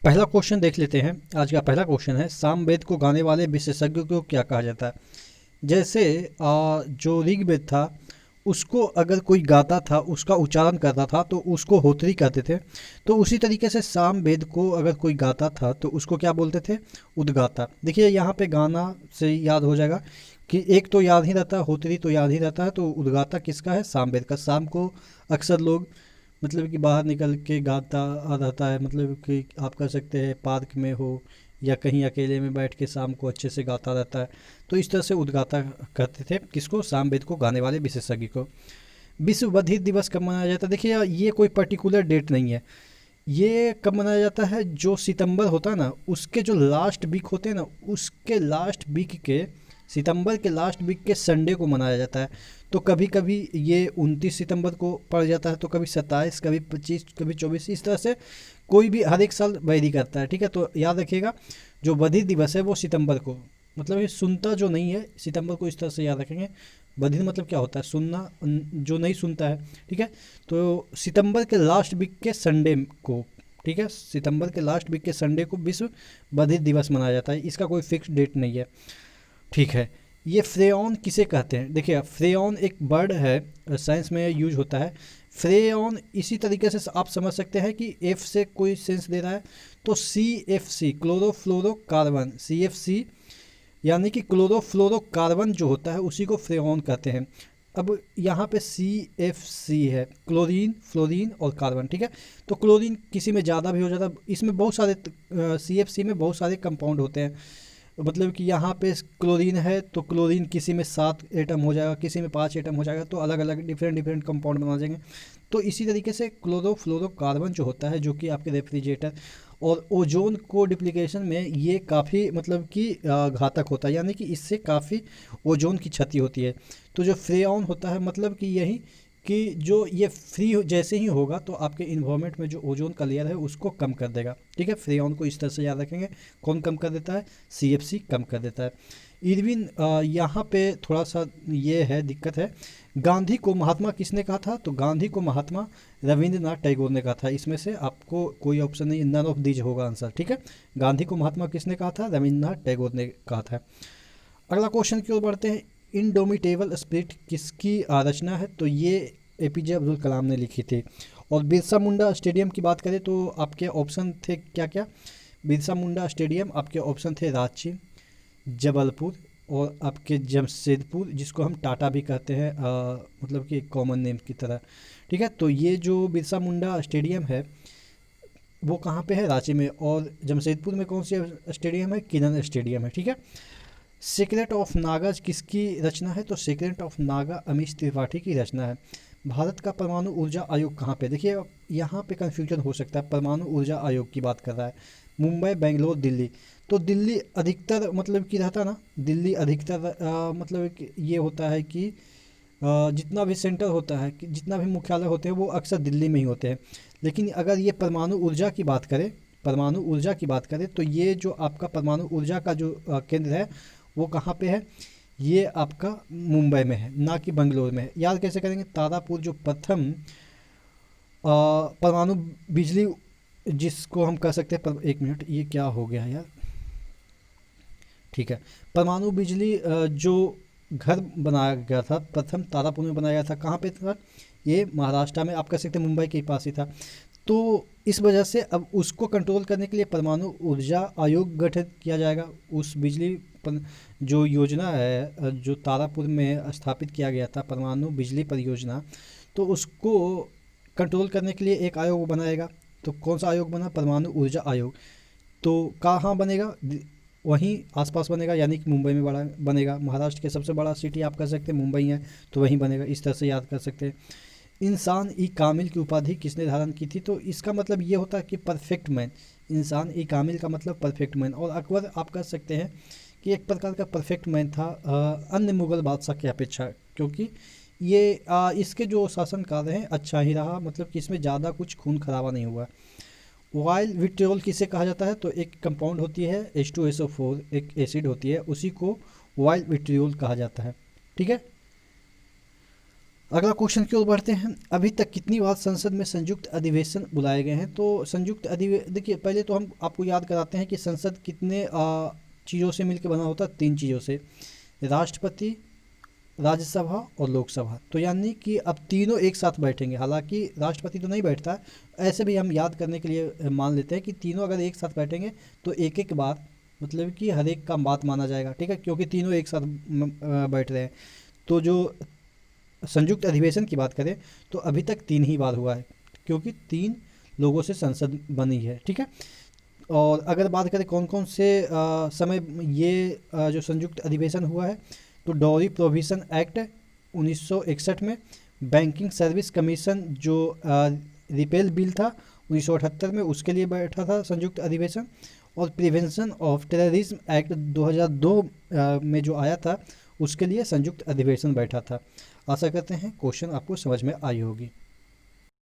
पहला क्वेश्चन देख लेते हैं। आज का पहला क्वेश्चन है, सामवेद को गाने वाले विशेषज्ञ को क्या कहा जाता है। जैसे जो ऋग्वेद था उसको अगर कोई गाता था, उसका उच्चारण करता था तो उसको होत्री कहते थे। तो उसी तरीके से सामवेद को अगर कोई गाता था तो उसको क्या बोलते थे, उद्गाता। देखिए यहाँ पे गाना से याद हो जाएगा कि एक तो याद ही रहता है, होत्री तो याद ही रहता है, तो उद्गाता किसका है, सामवेद का। शाम को अक्सर लोग मतलब कि बाहर निकल के गाता रहता है, मतलब कि आप कह सकते हैं पार्क में हो या कहीं अकेले में बैठ के शाम को अच्छे से गाता रहता है। तो इस तरह से उद्गाता कहते थे किसको, सामवेद को गाने वाले विशेषज्ञ को। विश्व बधिर दिवस कब मनाया जाता है। देखिए ये कोई पर्टिकुलर डेट नहीं है, ये कब मनाया जाता है, जो सितंबर होता है ना उसके जो लास्ट वीक होते हैं ना, उसके लास्ट वीक के, सितंबर के लास्ट वीक के संडे को मनाया जाता है। तो कभी कभी ये 29 सितंबर को पड़ जाता है, तो कभी 27, कभी 25, कभी 24, इस तरह से कोई भी हर एक साल वैरी करता है। ठीक है, तो याद रखिएगा जो बधिर दिवस है वो सितंबर को, मतलब ये सुनता जो नहीं है सितंबर को, इस तरह से याद रखेंगे। बधिर मतलब क्या होता है, सुनना, जो नहीं सुनता है। ठीक है, तो सितंबर के लास्ट वीक के संडे को, ठीक है, सितंबर के लास्ट वीक के संडे को विश्व बधिर दिवस मनाया जाता है। इसका कोई फिक्स डेट नहीं है। ठीक है, ये फ्रेयॉन किसे कहते हैं। देखिए फ्रेयॉन एक वर्ड है, साइंस में यूज होता है। फ्रेयॉन इसी तरीके से आप समझ सकते हैं कि एफ से कोई सेंस दे रहा है तो C F C, chlorofluorocarbon, C F C यानी कि क्लोरोफ्लोरोकार्बन जो होता है उसी को फ्रेयॉन कहते हैं। अब यहाँ पे सी एफ सी है, क्लोरीन, फ्लोरीन और कार्बन। ठीक है, तो क्लोरीन किसी में ज़्यादा भी हो जाता है, इसमें बहुत सारे सी एफ सी में बहुत सारे कंपाउंड होते हैं। मतलब कि यहाँ पे क्लोरीन है तो क्लोरीन किसी में 7 एटम हो जाएगा, किसी में 5 एटम हो जाएगा, तो अलग अलग डिफरेंट डिफरेंट कंपाउंड बना जाएंगे। तो इसी तरीके से क्लोरोफ्लोरोकार्बन जो होता है, जो कि आपके रेफ्रिजरेटर और ओजोन को डिप्लीकेशन में ये काफ़ी मतलब कि घातक होता है, यानी कि इससे काफ़ी ओजोन की क्षति होती है। तो जो फ्रेऑन होता है मतलब कि यही कि जो ये फ्री जैसे ही होगा तो आपके इन्वायरमेंट में जो ओजोन का लेयर है उसको कम कर देगा। ठीक है, फ्रेऑन को इस तरह से याद रखेंगे। कौन कम कर देता है, सीएफसी कम कर देता है। इरविन, यहाँ पे थोड़ा सा ये है, दिक्कत है। गांधी को महात्मा किसने कहा था, तो गांधी को महात्मा रविंद्रनाथ टैगोर ने कहा था। इसमें से आपको कोई ऑप्शन नहीं, नन ऑफ दीज होगा आंसर। ठीक है, गांधी को महात्मा किसने कहा था, रविंद्रनाथ टैगोर ने कहा था। अगला क्वेश्चन की ओर बढ़ते हैं। इंडोमिटेबल स्पिरिट किसकी रचना है, तो ये एपीजे अब्दुल कलाम ने लिखी थी। और बिरसा मुंडा स्टेडियम की बात करें तो आपके ऑप्शन थे क्या क्या। बिरसा मुंडा स्टेडियम आपके ऑप्शन थे रांची, जबलपुर और आपके जमशेदपुर, जिसको हम टाटा भी कहते हैं, मतलब कि कॉमन नेम की तरह। ठीक है, तो ये जो बिरसा मुंडा स्टेडियम है वो कहाँ पे है, रांची में। और जमशेदपुर में कौन सी स्टेडियम है, किरण स्टेडियम है। ठीक है, सीक्रेट ऑफ नागा किसकी रचना है, तो सीक्रेट ऑफ नागा अमीश त्रिपाठी की रचना है। भारत का परमाणु ऊर्जा आयोग कहाँ पे, देखिए यहाँ पे कन्फ्यूजन हो सकता है। परमाणु ऊर्जा आयोग की बात कर रहा है, मुंबई, बेंगलोर, दिल्ली। तो दिल्ली अधिकतर मतलब कि रहता ना, दिल्ली अधिकतर मतलब कि ये होता है कि जितना भी सेंटर होता है, कि जितना भी मुख्यालय होते हैं वो अक्सर दिल्ली में ही होते हैं। लेकिन अगर ये परमाणु ऊर्जा की बात करें, परमाणु ऊर्जा की बात करें तो ये जो आपका परमाणु ऊर्जा का जो केंद्र है वो कहाँ पे है, ये आपका मुंबई में है, ना कि बेंगलोर में है। याद कैसे करेंगे, तारापुर जो प्रथम परमाणु बिजली, जिसको हम कह सकते हैं एक मिनट, ये क्या हो गया यार। ठीक है, परमाणु बिजली जो घर बनाया गया था प्रथम तारापुर में बनाया गया था, कहाँ पे था, ये महाराष्ट्र में, आप कह सकते हैं मुंबई के पास ही था। तो इस वजह से अब उसको कंट्रोल करने के लिए परमाणु ऊर्जा आयोग गठित किया जाएगा। उस बिजली जो योजना है जो तारापुर में स्थापित किया गया था, परमाणु बिजली परियोजना, तो उसको कंट्रोल करने के लिए एक आयोग बनाएगा। तो कौन सा आयोग बना, परमाणु ऊर्जा आयोग। तो कहाँ बनेगा, वहीं आसपास बनेगा, यानी कि मुंबई में बड़ा बनेगा। महाराष्ट्र के सबसे बड़ा सिटी आप कह सकते हैं मुंबई है, तो वहीं बनेगा। इस तरह से याद कर सकते हैं। इंसान ई कामिल की उपाधि किसने धारण की थी, तो इसका मतलब ये होता है कि परफेक्ट मैन। इंसान ई कामिल का मतलब परफेक्ट मैन। और अकबर आप कह सकते हैं कि एक प्रकार का परफेक्ट मैन था अन्य मुग़ल बादशाह की अपेक्षा, क्योंकि ये इसके जो शासनकाल हैं अच्छा ही रहा, मतलब कि इसमें ज़्यादा कुछ खून खराबा नहीं हुआ। वाइल विट्रियोल किसे कहा जाता है, तो एक कंपाउंड होती है H2SO4, एक एसिड होती है, उसी को वाइल विट्रियोल कहा जाता है। ठीक है, अगला क्वेश्चन की ओर बढ़ते हैं। अभी तक कितनी बार संसद में संयुक्त अधिवेशन बुलाए गए हैं? तो संयुक्त देखिए, पहले तो हम आपको याद कराते हैं कि संसद कितने चीज़ों से मिलकर बना होता है। 3 चीज़ों से, राष्ट्रपति, राज्यसभा और लोकसभा। तो यानी कि अब तीनों एक साथ बैठेंगे। हालांकि राष्ट्रपति तो नहीं बैठता है, ऐसे भी हम याद करने के लिए मान लेते हैं कि तीनों अगर एक साथ बैठेंगे तो एक एक बार, मतलब कि हर एक का बात माना जाएगा, ठीक है, क्योंकि तीनों एक साथ बैठ रहे हैं। तो जो संयुक्त अधिवेशन की बात करें तो अभी तक 3 ही बार हुआ है, क्योंकि 3 लोगों से संसद बनी है, ठीक है। और अगर बात करें कौन कौन से समय ये जो संयुक्त अधिवेशन हुआ है, तो डॉरी प्रोविजन एक्ट 1961 में, बैंकिंग सर्विस कमीशन जो रिपेल बिल था 1978 में, उसके लिए बैठा था संयुक्त अधिवेशन, और प्रिवेंशन ऑफ टेररिज्म एक्ट 2002 में जो आया था, उसके लिए संयुक्त अधिवेशन बैठा था। आशा करते हैं क्वेश्चन आपको समझ में आई होगी।